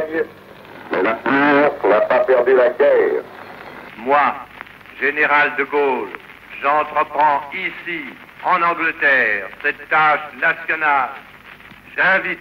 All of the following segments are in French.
bataille, mais la France n'a pas perdu la guerre. Moi, général de Gaulle, j'entreprends ici, en Angleterre, cette tâche nationale. J'invite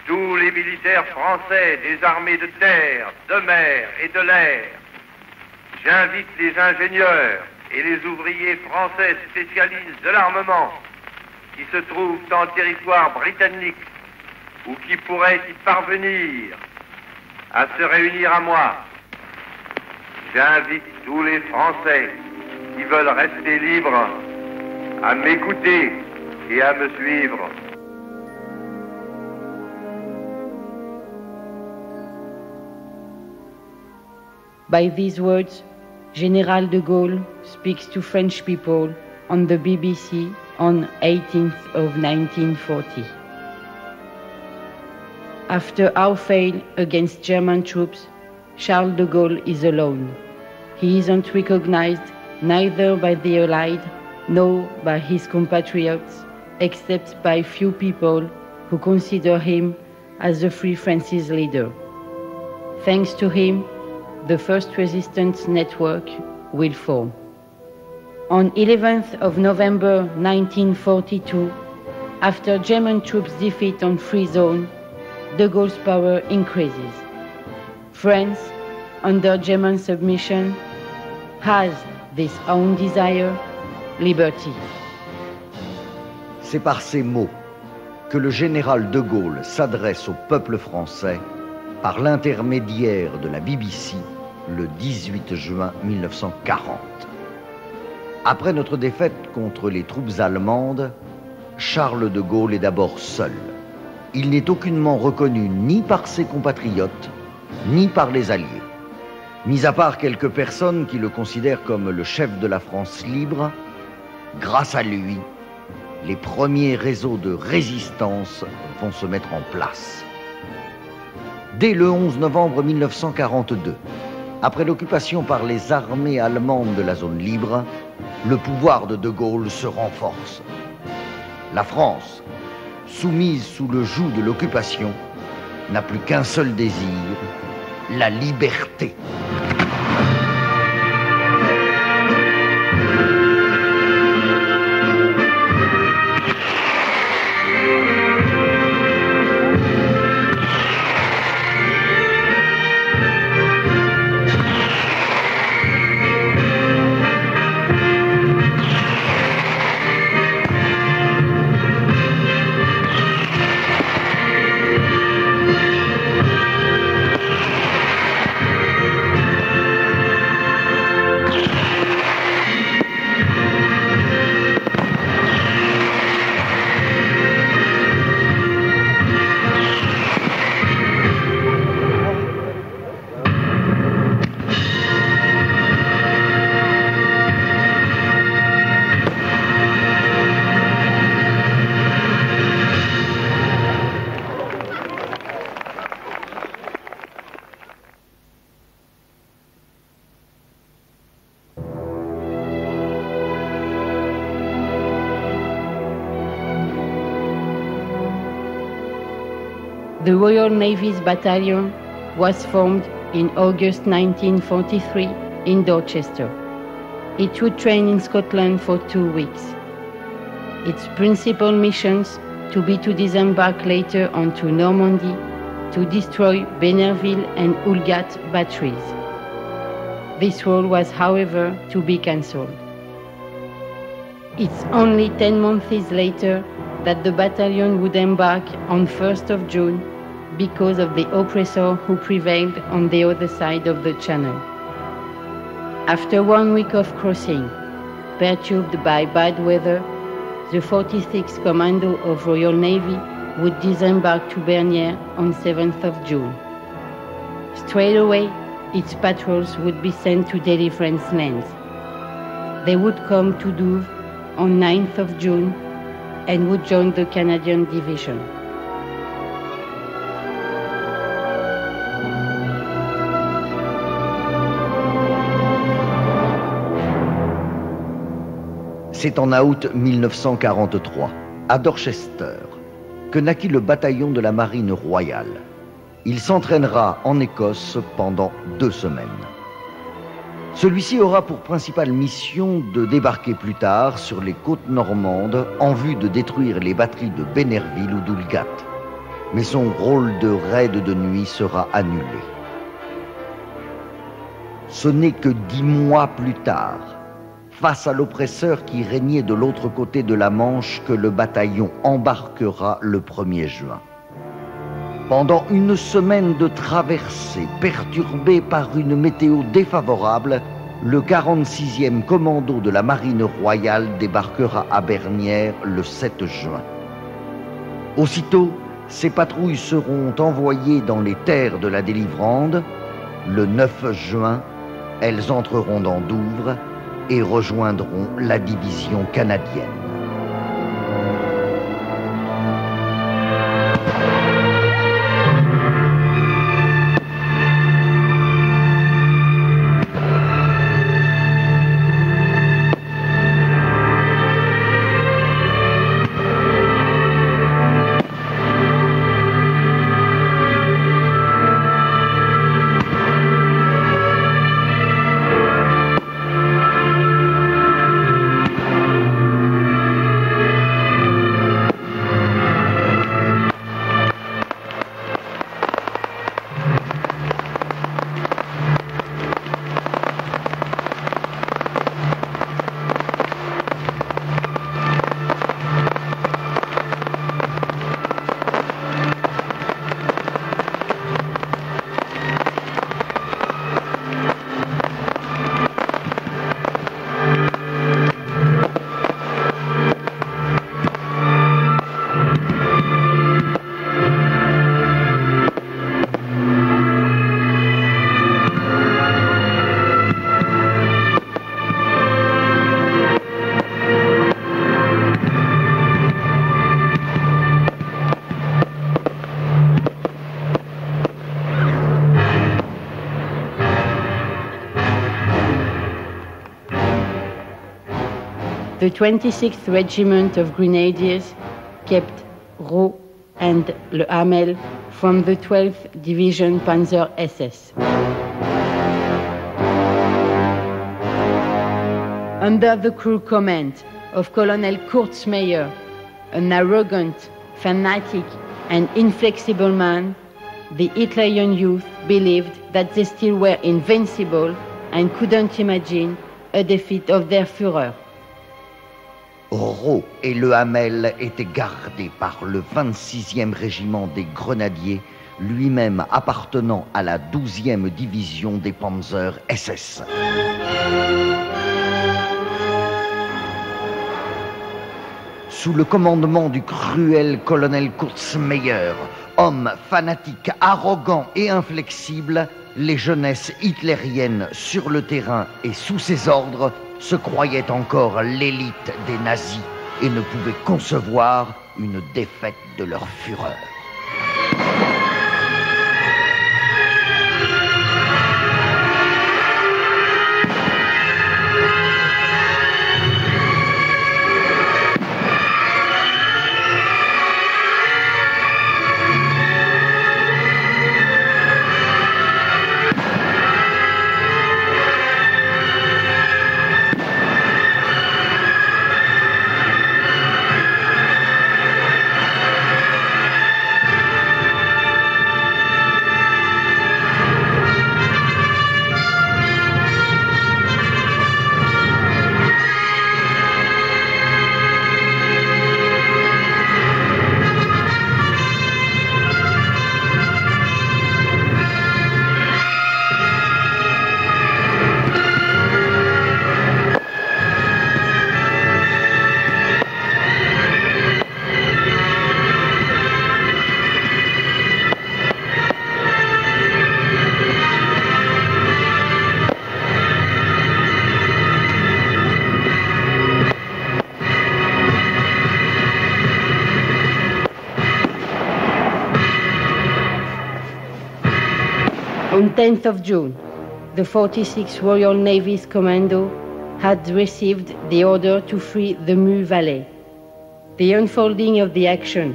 tous les militaires français des armées de terre, de mer et de l'air. J'invite les ingénieurs et les ouvriers français spécialistes de l'armement qui se trouvent en territoire britannique ou qui pourraient y parvenir à se réunir à moi. J'invite tous les Français qui veulent rester libres à m'écouter et à me suivre. By these words, General de Gaulle speaks to French people on the BBC on 18th of 1940. After our fail against German troops, Charles de Gaulle is alone. He isn't recognized neither by the Allied nor by his compatriots, except by few people who consider him as the Free France's leader. Thanks to him, the first resistance network will form. On 11th of November 1942, after German troops' defeat on Free Zone, de Gaulle's power increases. France, under German submission, has this own desire, liberty. C'est par ces mots que le général de Gaulle s'adresse au peuple français par l'intermédiaire de la BBC le 18 juin 1940. Après notre défaite contre les troupes allemandes, Charles de Gaulle est d'abord seul. Il n'est aucunement reconnu ni par ses compatriotes, ni par les Alliés. Mis à part quelques personnes qui le considèrent comme le chef de la France libre, grâce à lui, les premiers réseaux de résistance vont se mettre en place. Dès le 11 novembre 1942, après l'occupation par les armées allemandes de la zone libre, le pouvoir de Gaulle se renforce. La France, soumise sous le joug de l'occupation, n'a plus qu'un seul désir, la liberté. The Royal Navy's battalion was formed in August 1943 in Dorchester. It would train in Scotland for 2 weeks. Its principal missions to be to disembark later onto Normandy to destroy Benerville and Ulgat batteries. This role was, however, to be cancelled. It's only 10 months later that the battalion would embark on 1st of June because of the oppressor who prevailed on the other side of the channel. After 1 week of crossing, perturbed by bad weather, the 46th Commando of Royal Navy would disembark to Bernier on 7th of June. Straight away, its patrols would be sent to Deliverance Lands. They would come to Douvres on 9th of June and would join the Canadian Division. C'est en août 1943, à Dorchester, que naquit le bataillon de la Marine royale. Il s'entraînera en Écosse pendant 2 semaines. Celui-ci aura pour principale mission de débarquer plus tard sur les côtes normandes en vue de détruire les batteries de Benerville ou d'Oulgat. Mais son rôle de raid de nuit sera annulé. Ce n'est que 10 mois plus tard, face à l'oppresseur qui régnait de l'autre côté de la Manche, que le bataillon embarquera le 1er juin. Pendant une semaine de traversée perturbée par une météo défavorable, le 46e commando de la Marine royale débarquera à Bernières le 7 juin. Aussitôt, ces patrouilles seront envoyées dans les terres de la Délivrande. Le 9 juin, elles entreront dans Douvres et rejoindront la division canadienne. The 26th Regiment of Grenadiers kept Rau and Le Hamel from the 12th Division Panzer SS. Under the cruel command of Colonel Kurzmeyer, an arrogant, fanatic, and inflexible man, the Hitlerian youth believed that they still were invincible and couldn't imagine a defeat of their Führer. Rau et Le Hamel étaient gardés par le 26e régiment des grenadiers, lui-même appartenant à la 12e division des Panzer SS. Sous le commandement du cruel colonel Kurzmeyer, homme fanatique, arrogant et inflexible, les jeunesses hitlériennes sur le terrain et sous ses ordres se croyaient encore l'élite des nazis et ne pouvaient concevoir une défaite de leur fureur. On 10th of June, the 46th Royal Navy's Commando had received the order to free the Mu Valley. The unfolding of the action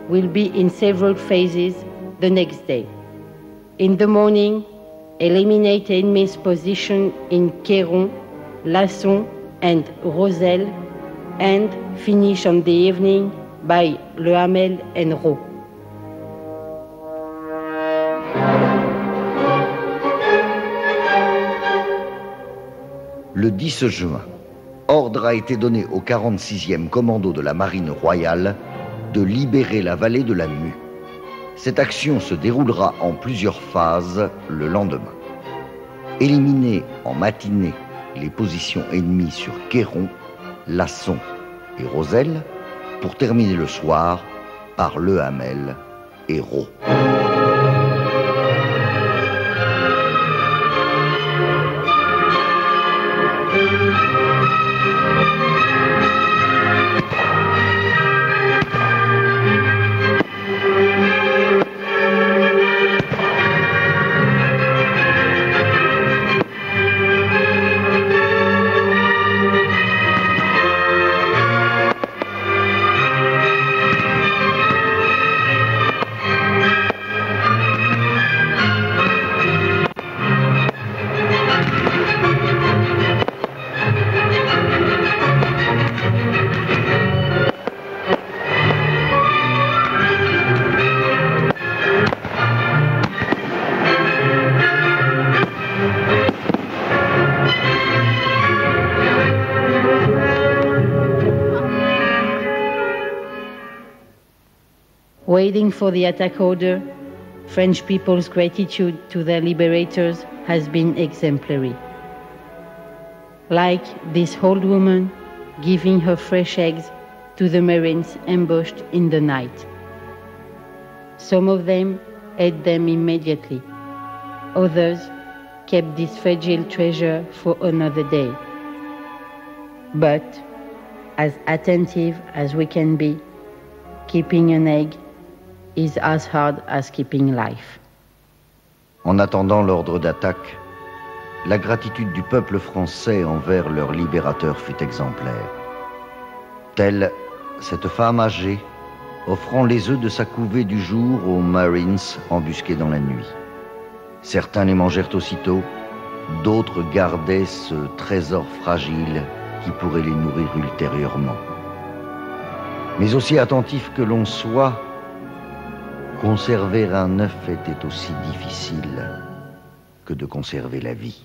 will be in several phases the next day. In the morning, eliminate enemy's position in Queyron, Lasson, and Roselle, and finish on the evening by Le Hamel and Raux. Le 10 juin, ordre a été donné au 46e commando de la Marine royale de libérer la vallée de la Mue. Cette action se déroulera en plusieurs phases le lendemain. Éliminer en matinée les positions ennemies sur Queyron, Lasson et Roselle, pour terminer le soir par Le Hamel et Raux. Waiting for the attack order, French people's gratitude to their liberators has been exemplary. Like this old woman giving her fresh eggs to the Marines ambushed in the night. Some of them ate them immediately. Others kept this fragile treasure for another day. But, as attentive as we can be, keeping an egg is as hard as keeping life. En attendant l'ordre d'attaque, la gratitude du peuple français envers leur libérateur fut exemplaire. Telle cette femme âgée offrant les œufs de sa couvée du jour aux Marines embusqués dans la nuit. Certains les mangèrent aussitôt, d'autres gardaient ce trésor fragile qui pourrait les nourrir ultérieurement. Mais aussi attentif que l'on soit, conserver un œuf était aussi difficile que de conserver la vie.